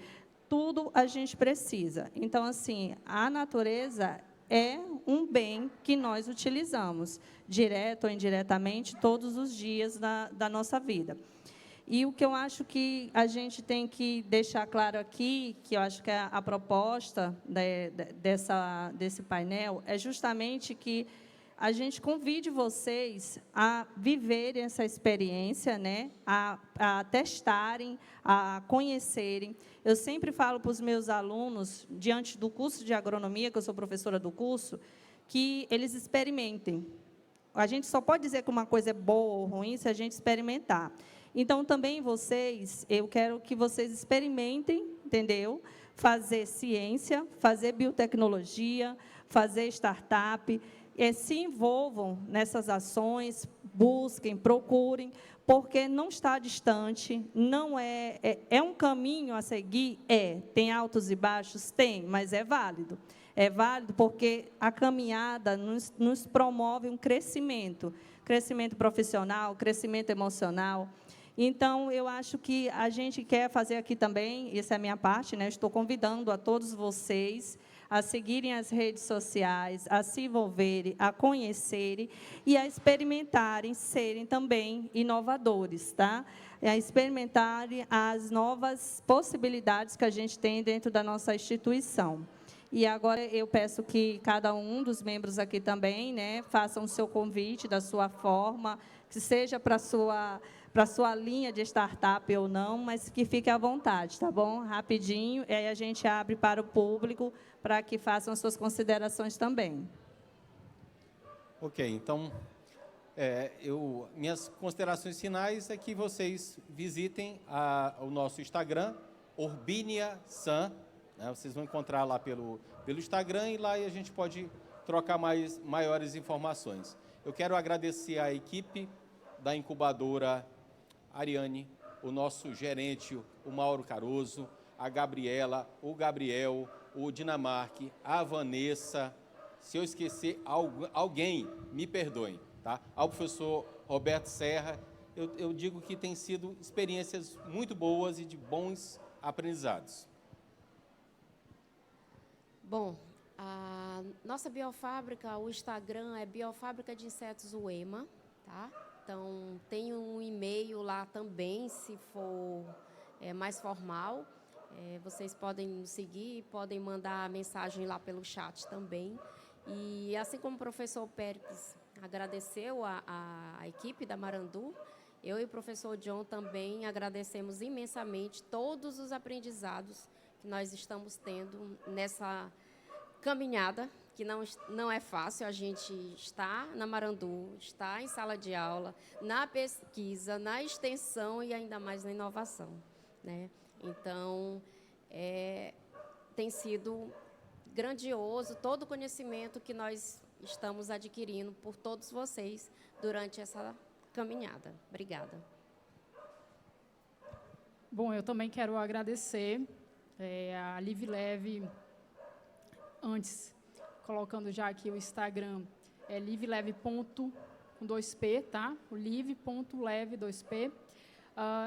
tudo a gente precisa. Então, assim, a natureza é um bem que nós utilizamos, direto ou indiretamente, todos os dias da nossa vida. E o que eu acho que a gente tem que deixar claro aqui, que eu acho que é a proposta desse painel, é justamente que a gente convide vocês a viverem essa experiência, né? a testarem, a conhecerem. Eu sempre falo para os meus alunos, diante do curso de agronomia, que eu sou professora do curso, que eles experimentem. A gente só pode dizer que uma coisa é boa ou ruim se a gente experimentar. Então, também vocês, eu quero que vocês experimentem, entendeu? Fazer ciência, fazer biotecnologia, fazer startup, se envolvam nessas ações, busquem, procurem, porque não está distante, não é um caminho a seguir? Tem altos e baixos? Tem, mas é válido. é válido porque a caminhada nos promove um crescimento profissional, crescimento emocional. Então, eu acho que a gente quer fazer aqui também, essa é a minha parte, né? Estou convidando a todos vocês a seguirem as redes sociais, a se envolverem, a conhecerem e a experimentarem, serem também inovadores, tá? A experimentarem as novas possibilidades que a gente tem dentro da nossa instituição. E agora eu peço que cada um dos membros aqui também, né, façam o seu convite da sua forma, que seja para a sua linha de startup ou não, mas que fique à vontade, tá bom? Rapidinho, e aí a gente abre para o público, para que façam as suas considerações também. Ok, então, minhas considerações finais é que vocês visitem o nosso Instagram, Orbinia San, né? Vocês vão encontrar lá pelo Instagram e lá a gente pode trocar maiores informações. Eu quero agradecer à equipe da incubadora Ariane, o nosso gerente, o Mauro Caroso, a Gabriela, o Gabriel, o Dinamarque, a Vanessa. Se eu esquecer alguém, me perdoem, tá? Ao professor Roberto Serra, eu digo que tem sido experiências muito boas e de bons aprendizados. Bom, a nossa biofábrica, o Instagram é Biofábrica de Insetos UEMA, tá? Então, tem um e-mail lá também, se for mais formal. Vocês podem nos seguir, podem mandar mensagem lá pelo chat também. E, assim como o professor Pérez agradeceu a equipe da Marandu, eu e o professor John também agradecemos imensamente todos os aprendizados que nós estamos tendo nessa caminhada, que não é fácil. A gente está na Marandu, está em sala de aula, na pesquisa, na extensão e ainda mais na inovação, né? Então, tem sido grandioso todo o conhecimento que nós estamos adquirindo por todos vocês durante essa caminhada. Obrigada. Bom, eu também quero agradecer a Live Leve, antes, colocando já aqui o Instagram, é liveleve.2p, tá? O live.leve2p.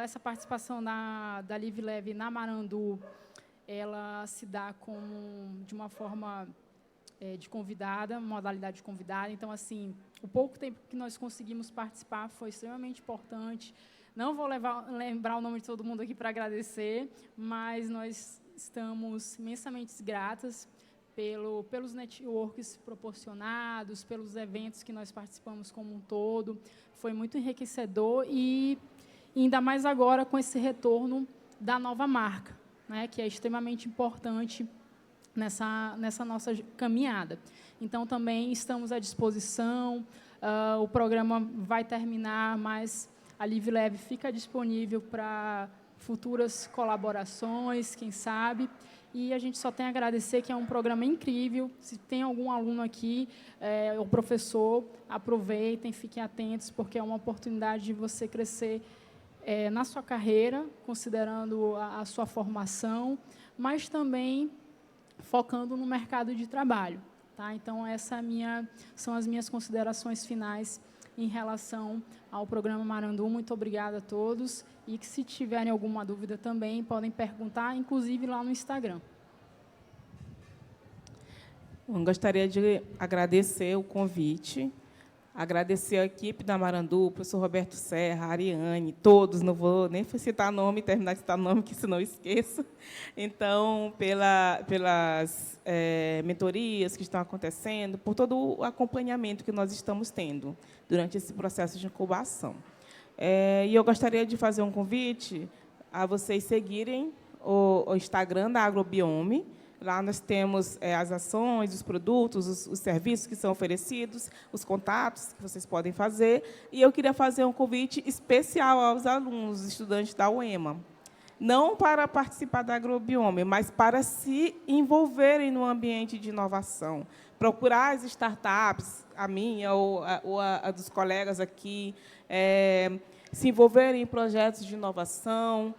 Essa participação da Live Leve na Marandu, ela se dá de uma forma de convidada, modalidade de convidada. Então, assim, o pouco tempo que nós conseguimos participar foi extremamente importante. Não vou lembrar o nome de todo mundo aqui para agradecer, mas nós estamos imensamente gratas pelos networks proporcionados, pelos eventos que nós participamos como um todo. Foi muito enriquecedor e ainda mais agora com esse retorno da nova marca, né, que é extremamente importante nessa nossa caminhada. Então, também estamos à disposição. O programa vai terminar, mas a Live Leve fica disponível para futuras colaborações, quem sabe. E a gente só tem a agradecer, que é um programa incrível. Se tem algum aluno aqui, o professor, aproveitem, fiquem atentos, porque é uma oportunidade de você crescer na sua carreira, considerando a sua formação, mas também focando no mercado de trabalho, tá? Então, são as minhas considerações finais em relação ao programa Marandu. Muito obrigada a todos, e que, se tiverem alguma dúvida também, podem perguntar, inclusive lá no Instagram. Eu gostaria de agradecer o convite, agradecer a equipe da Marandu, o professor Roberto Serra, a Ariane, todos, não vou nem citar nome, terminar de citar nome, que senão eu esqueço. Então, pelas mentorias que estão acontecendo, por todo o acompanhamento que nós estamos tendo durante esse processo de incubação. E eu gostaria de fazer um convite a vocês seguirem o Instagram da Agrobiome. Lá nós temos as ações, os produtos, os serviços que são oferecidos, os contatos que vocês podem fazer. E eu queria fazer um convite especial aos alunos, estudantes da UEMA. Não para participar da Agrobiome, mas para se envolverem no ambiente de inovação. Procurar as startups, a minha ou a dos colegas aqui, se envolverem em projetos de inovação,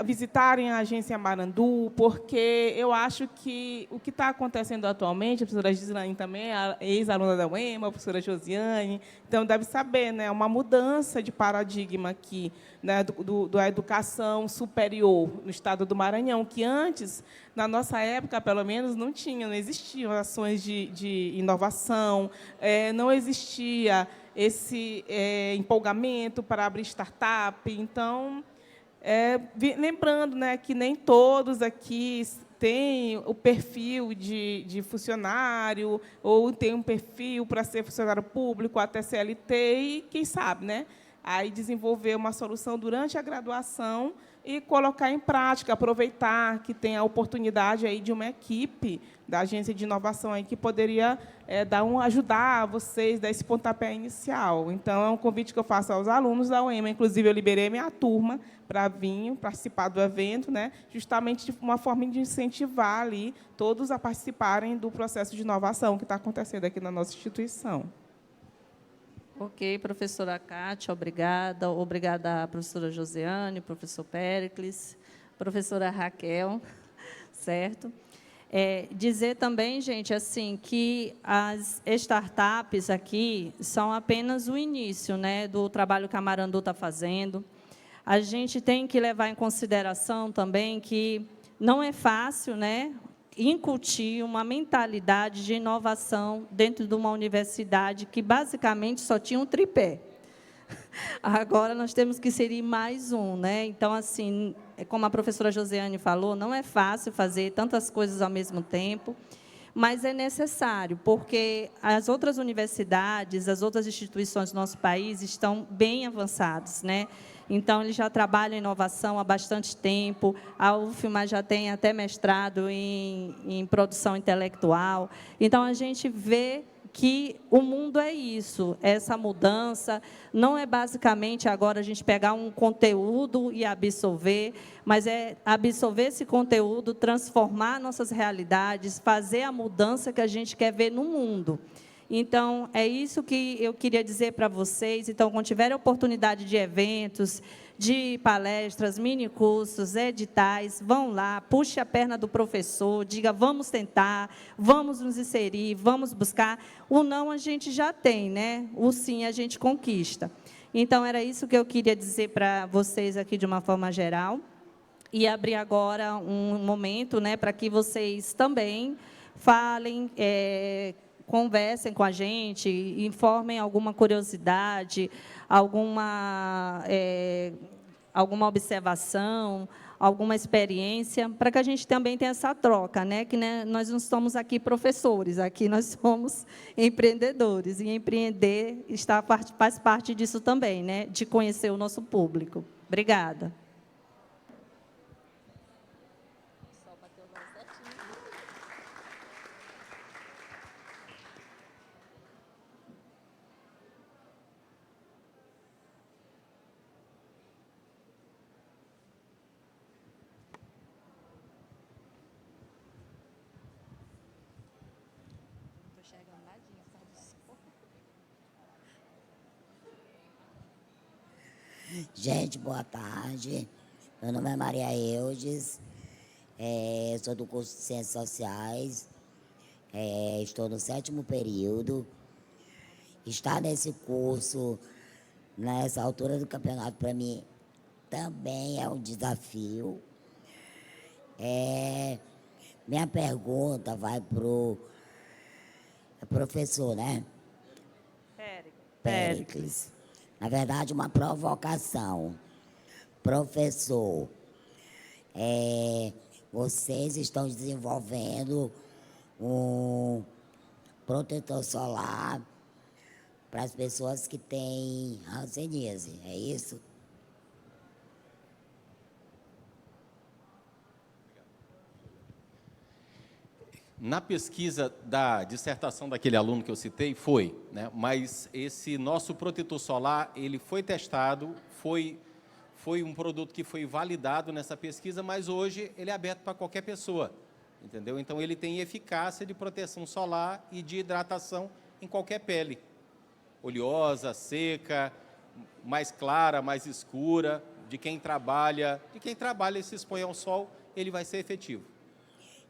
visitarem a agência Marandu, porque eu acho que o que está acontecendo atualmente, a professora Gislaine também, a ex-aluna da UEMA, a professora Josiane, então deve saber, né, uma mudança de paradigma aqui, né, da educação superior no estado do Maranhão, que antes, na nossa época, pelo menos, não existiam ações de inovação, não existia esse empolgamento para abrir startup. Então, lembrando, né, que nem todos aqui têm o perfil de funcionário, ou tem um perfil para ser funcionário público, até CLT, e quem sabe, né, aí desenvolver uma solução durante a graduação e colocar em prática, aproveitar que tem a oportunidade aí de uma equipe da agência de inovação aí que poderia ajudar vocês, dar esse pontapé inicial. Então, é um convite que eu faço aos alunos da UEMA. Inclusive, eu liberei minha turma para vir participar do evento, né, justamente de uma forma de incentivar ali todos a participarem do processo de inovação que está acontecendo aqui na nossa instituição. Ok, professora Kátia, obrigada. Obrigada, professora Josiane, professor Péricles, professora Raquel, certo? Dizer também, gente, assim, que as startups aqui são apenas o início, né, do trabalho que a Marandu está fazendo. A gente tem que levar em consideração também que não é fácil, né, incutir uma mentalidade de inovação dentro de uma universidade que, basicamente, só tinha um tripé. Agora, nós temos que inserir mais um, né? Então, assim, como a professora Josiane falou, não é fácil fazer tantas coisas ao mesmo tempo, mas é necessário, porque as outras universidades, as outras instituições do nosso país estão bem avançadas, né? Então, eles já trabalham em inovação há bastante tempo, a UFMA já tem até mestrado em produção intelectual. Então, a gente vê que o mundo é isso, essa mudança, não é basicamente agora a gente pegar um conteúdo e absorver, mas é absorver esse conteúdo, transformar nossas realidades, fazer a mudança que a gente quer ver no mundo. Então, é isso que eu queria dizer para vocês. Então, quando tiverem oportunidade de eventos, de palestras, minicursos, editais, vão lá, puxe a perna do professor, diga, vamos tentar, vamos nos inserir, vamos buscar. O não a gente já tem, né? O sim a gente conquista. Então, era isso que eu queria dizer para vocês aqui de uma forma geral. E abrir agora um momento, né, para que vocês também falem, conversem com a gente, informem alguma curiosidade, alguma observação, alguma experiência, para que a gente também tenha essa troca, né? Que, né, nós não somos aqui professores, aqui nós somos empreendedores, e empreender faz parte disso também, né? De conhecer o nosso público. Obrigada. Gente, boa tarde. Meu nome é Maria Eudes, sou do curso de Ciências Sociais, estou no 7º período. Estar nesse curso, nessa altura do campeonato, para mim, também é um desafio. Minha pergunta vai para o professor, né? Péricles. Na verdade, uma provocação. Professor, vocês estão desenvolvendo um protetor solar para as pessoas que têm hanseníase, é isso? Na pesquisa da dissertação daquele aluno que eu citei, foi, né? Mas esse nosso protetor solar, ele foi testado, foi um produto que foi validado nessa pesquisa, mas hoje ele é aberto para qualquer pessoa, entendeu? Então, ele tem eficácia de proteção solar e de hidratação em qualquer pele, oleosa, seca, mais clara, mais escura, de quem trabalha e se expõe ao sol, ele vai ser efetivo.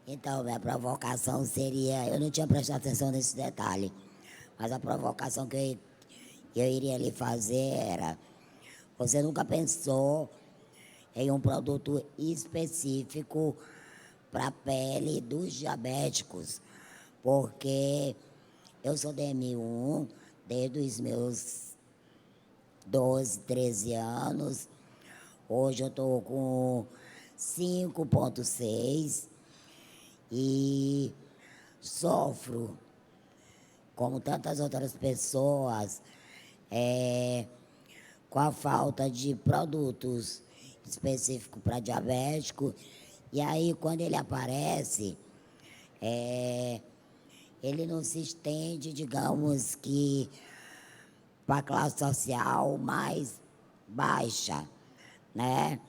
Então, minha provocação seria... Eu não tinha prestado atenção nesse detalhe, mas a provocação que eu iria lhe fazer era... Você nunca pensou em um produto específico para a pele dos diabéticos? Porque eu sou DM1 desde os meus 12, 13 anos. Hoje eu estou com 5,6 e sofro, como tantas outras pessoas, com a falta de produtos específicos para diabético. E aí, quando ele aparece, ele não se estende, digamos que, para a classe social mais baixa, né?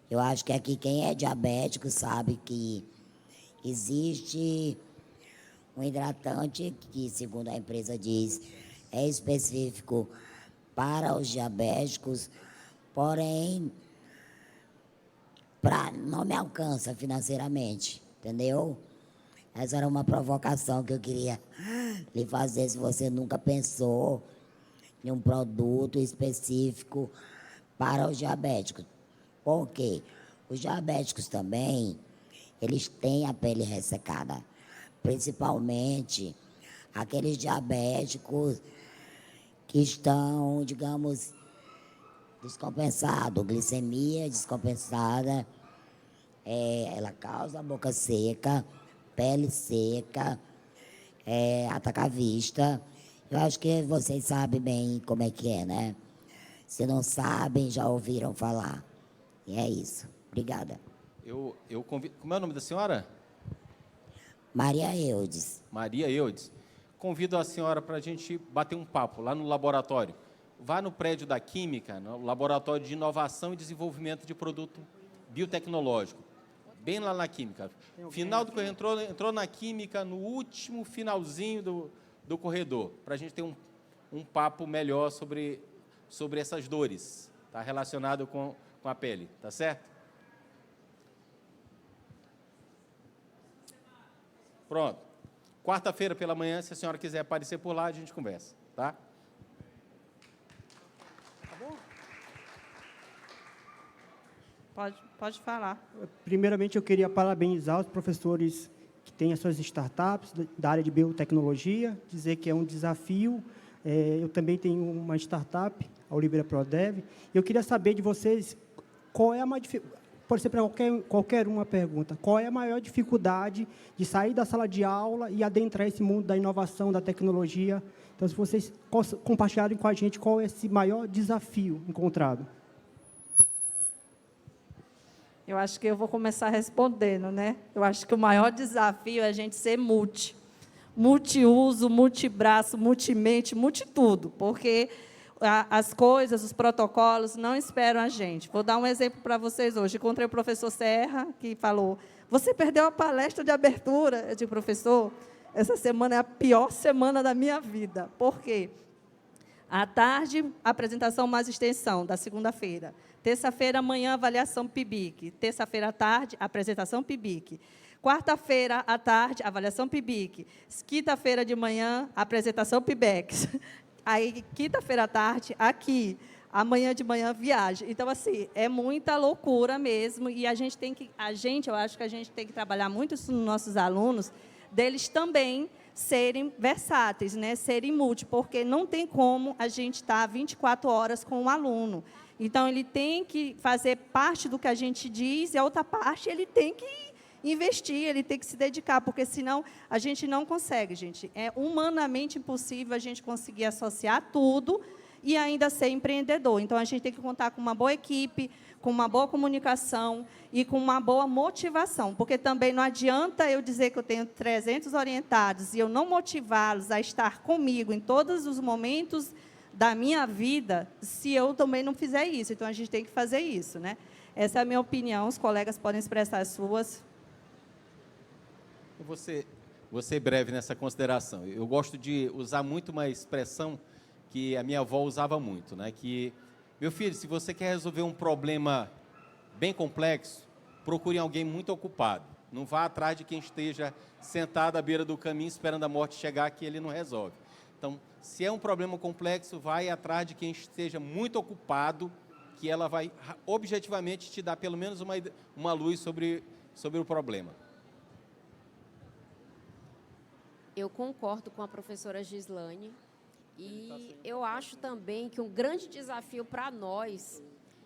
Eu acho que aqui quem é diabético sabe que existe um hidratante que, segundo a empresa diz, é específico para os diabéticos, porém, não me alcança financeiramente, entendeu? Essa era uma provocação que eu queria lhe fazer, se você nunca pensou em um produto específico para os diabéticos. Por quê? Os diabéticos também, eles têm a pele ressecada, principalmente aqueles diabéticos que estão, digamos, descompensados, glicemia descompensada, ela causa boca seca, pele seca, ataca a vista. Eu acho que vocês sabem bem como é que é, né? Se não sabem, já ouviram falar. E é isso. Obrigada. Eu convido... Como é o nome da senhora? Maria Eudes. Maria Eudes. Convido a senhora para a gente bater um papo lá no laboratório. Vá no prédio da Química, no Laboratório de Inovação e Desenvolvimento de Produto Biotecnológico. Bem lá na Química. Final do corredor, entrou na Química no último finalzinho do corredor, para a gente ter um papo melhor sobre essas dores, tá? Relacionado com a pele, tá certo? Pronto. Quarta-feira pela manhã, se a senhora quiser aparecer por lá, a gente conversa, tá? Pode falar. Primeiramente, eu queria parabenizar os professores que têm as suas startups da área de biotecnologia, dizer que é um desafio. Eu também tenho uma startup, a Oliveira ProDev. Eu queria saber de vocês qual é a maior dificuldade, pode ser para qualquer uma pergunta, qual é a maior dificuldade de sair da sala de aula e adentrar esse mundo da inovação, da tecnologia. Então, se vocês compartilharem com a gente qual é esse maior desafio encontrado. Eu acho que eu vou começar respondendo, né? Eu acho que o maior desafio é a gente ser multiuso, multibraço, multimente, multitudo, porque as coisas, os protocolos não esperam a gente. Vou dar um exemplo para vocês hoje. Encontrei o professor Serra, que falou, você perdeu a palestra de abertura. Eu digo, professor, essa semana é a pior semana da minha vida. Por quê? À tarde, apresentação mais extensão, da segunda-feira. Terça-feira, amanhã, avaliação PIBIC. Terça-feira à tarde, apresentação PIBIC. Quarta-feira à tarde, avaliação PIBIC. Quinta-feira de manhã, apresentação PIBEX. Aí, quinta-feira à tarde, aqui. Amanhã de manhã, viagem. Então, assim, é muita loucura mesmo. E eu acho que a gente tem que trabalhar muito isso nos nossos alunos, deles também serem versáteis, né? Serem porque não tem como a gente estar 24 horas com um aluno. Então, ele tem que fazer parte do que a gente diz e a outra parte ele tem que investir, ele tem que se dedicar, porque senão a gente não consegue, gente. É humanamente impossível a gente conseguir associar tudo e ainda ser empreendedor. Então, a gente tem que contar com uma boa equipe, com uma boa comunicação e com uma boa motivação, porque também não adianta eu dizer que eu tenho 300 orientados e eu não motivá-los a estar comigo em todos os momentos da minha vida, se eu também não fizer isso. Então, a gente tem que fazer isso, né? Essa é a minha opinião, os colegas podem expressar as suas. Eu vou ser breve nessa consideração. Eu gosto de usar muito uma expressão que a minha avó usava muito, né? Que Meu filho, se você quer resolver um problema bem complexo, procure alguém muito ocupado. Não vá atrás de quem esteja sentado à beira do caminho esperando a morte chegar, que ele não resolve. Então, se é um problema complexo, vai atrás de quem esteja muito ocupado, que ela vai objetivamente te dar pelo menos uma luz sobre o problema. Eu concordo com a professora Gislane e eu acho também que um grande desafio para nós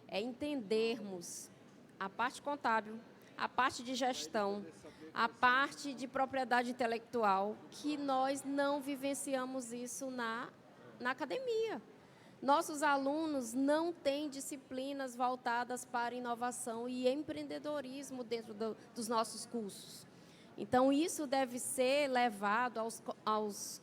é entendermos a parte contábil, a parte de gestão, a parte de propriedade intelectual, que nós não vivenciamos isso na academia. Nossos alunos não têm disciplinas voltadas para inovação e empreendedorismo dentro dos nossos cursos. Então, isso deve ser levado aos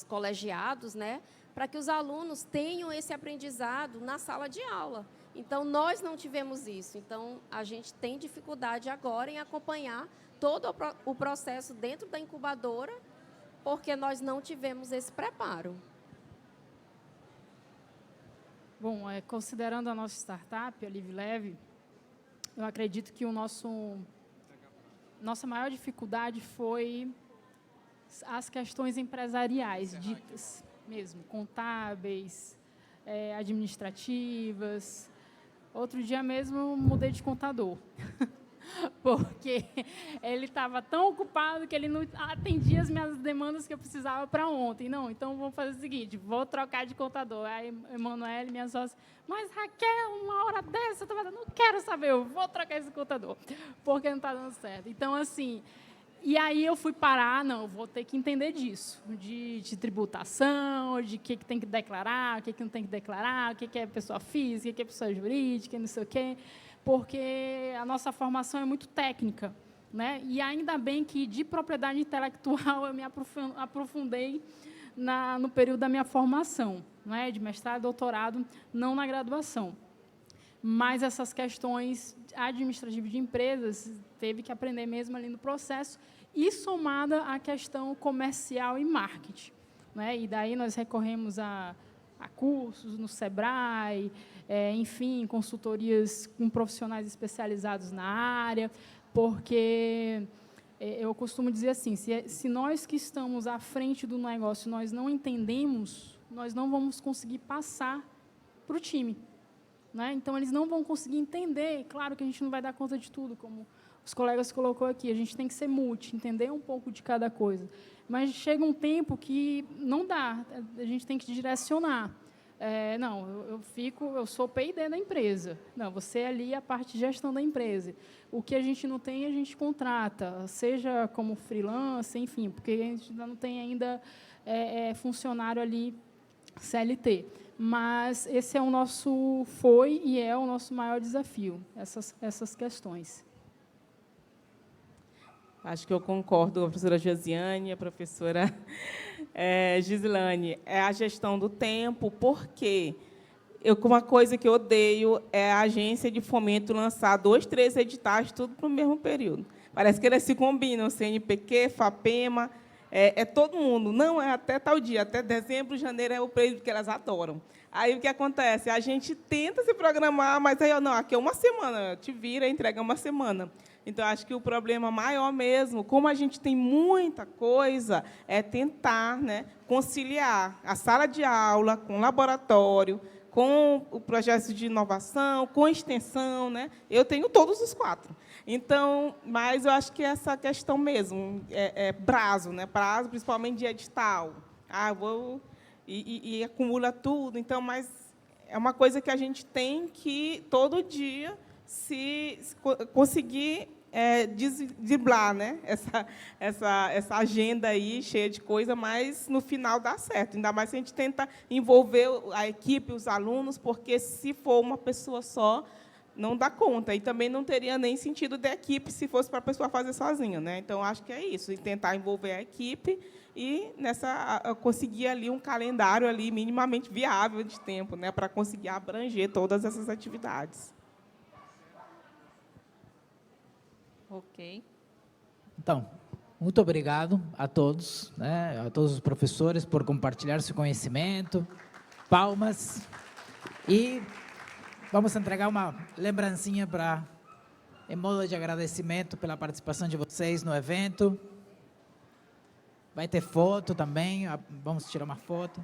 colegiados, né, para que os alunos tenham esse aprendizado na sala de aula. Então, nós não tivemos isso. Então, a gente tem dificuldade agora em acompanhar todo o processo dentro da incubadora, porque nós não tivemos esse preparo. Bom, considerando a nossa startup, a LiveLeve, eu acredito que nossa maior dificuldade foi as questões empresariais, ditas mesmo, contábeis, administrativas. Outro dia mesmo eu mudei de contador, porque ele estava tão ocupado que ele não atendia as minhas demandas que eu precisava para ontem. Não, então vamos fazer o seguinte, vou trocar de contador. Aí, Emanuele, minha sócia, mas Raquel, uma hora dessa, eu não quero saber, eu vou trocar esse contador, porque não está dando certo. Então, assim, e aí eu fui parar, não, eu vou ter que entender disso, de tributação, de o que tem que declarar, o que não tem que declarar, o que é pessoa física, o que é pessoa jurídica, não sei o quê, porque a nossa formação é muito técnica, né? E ainda bem que de propriedade intelectual eu me aprofundei no período da minha formação, né? De mestrado e doutorado, não na graduação. Mas essas questões administrativas de empresas teve que aprender mesmo ali no processo, e somada à questão comercial e marketing, né? E daí nós recorremos a cursos no SEBRAE, enfim, consultorias com profissionais especializados na área, porque eu costumo dizer assim, se nós que estamos à frente do negócio, nós não entendemos, nós não vamos conseguir passar para o time, né? Então, eles não vão conseguir entender. Claro que a gente não vai dar conta de tudo, como os colegas colocou aqui, a gente tem que ser multi, entender um pouco de cada coisa. Mas chega um tempo que não dá, a gente tem que direcionar. Não, eu sou P&D da empresa. Não, você é ali a parte de gestão da empresa. O que a gente não tem, a gente contrata, seja como freelancer, enfim, porque a gente ainda não tem ainda funcionário ali CLT. Mas esse é o nosso, foi e é o nosso maior desafio, essas questões. Acho que eu concordo com a professora Josiane, a professora Gislane. É a gestão do tempo, porque uma coisa que eu odeio é a agência de fomento lançar 2, 3 editais, tudo no mesmo período. Parece que eles se combinam, CNPq, FAPEMA, todo mundo. Não, é até tal dia, até dezembro, janeiro é o período que elas adoram. Aí, o que acontece? A gente tenta se programar, mas aí, não, aqui é uma semana, te vira, entrega uma semana. Então, acho que o problema maior mesmo, como a gente tem muita coisa, é tentar, né, conciliar a sala de aula com o laboratório, com o projeto de inovação, com extensão, né? Eu tenho todos os 4. Então, mas eu acho que essa questão mesmo, prazo, né? Prazo, principalmente de edital. E acumula tudo. Então, mas é uma coisa que a gente tem que, todo dia, se conseguir driblar, né? essa agenda aí cheia de coisa, mas no final dá certo. Ainda mais se a gente tenta envolver a equipe, os alunos, porque se for uma pessoa só, não dá conta. E também não teria nem sentido da equipe se fosse para a pessoa fazer sozinha, né? Então, acho que é isso, e tentar envolver a equipe e conseguir ali um calendário ali minimamente viável de tempo, né? Para conseguir abranger todas essas atividades. Ok. Então, muito obrigado a todos, né, a todos os professores por compartilhar seu conhecimento. Palmas. E vamos entregar uma lembrancinha em modo de agradecimento pela participação de vocês no evento. Vai ter foto também, vamos tirar uma foto.